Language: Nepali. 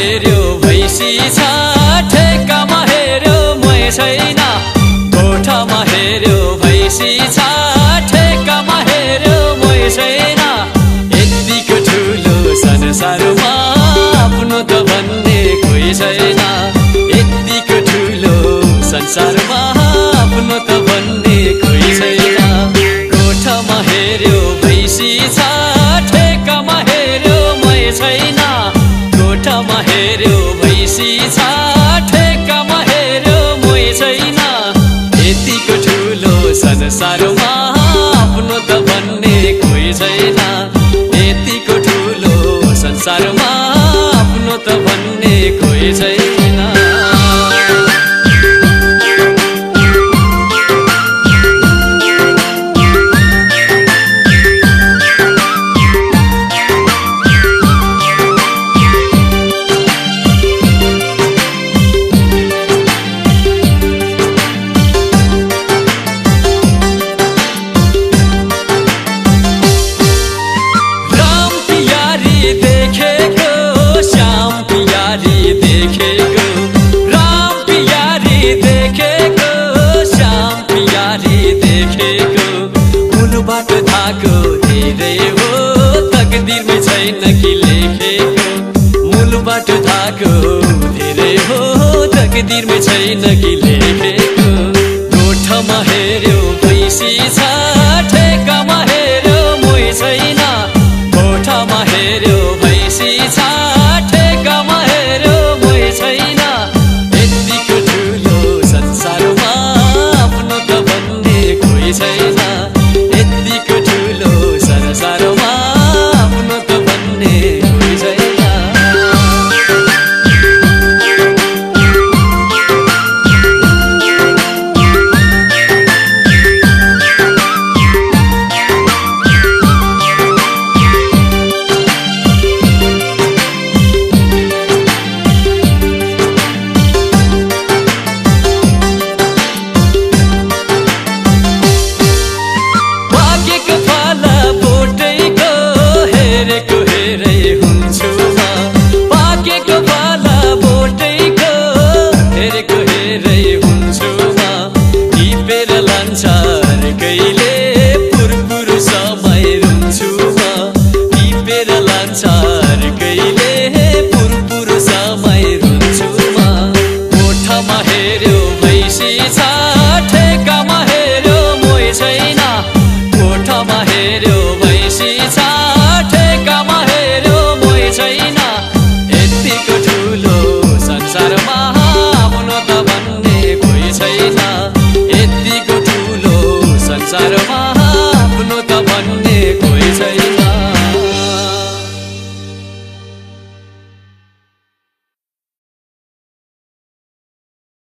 हेर्यो भैँसी छ ठेक्कामा हेर्यो मै छैन कोठामा हेर्यो भैँसी छ ठेक्कामा हेर्यो मै छैन यतिको ठुलो संसारमा आफ्नो त भन्ने कोही छैन यतिको ठुलो संसारमा आफ्नो त भन्ने कोही छैन कोठामा हेर्यो भैँसी छ ठेक्कामा हेर्यो मै छैन कोठामा हेर्यो भैँसी छ ठेक्कामा हेर्यो मै छैन यतिको ठुलो संसारमा आफ्नो त भन्ने कोही छैन यतिको ठुलो संसारमा आफ्नो त भन्ने कोही छैन बाटो थाको धेरै हो तकदिरमै छैन कि लेखेको मूल बाटो थाको धेरै हो तकदिरमै छैन कि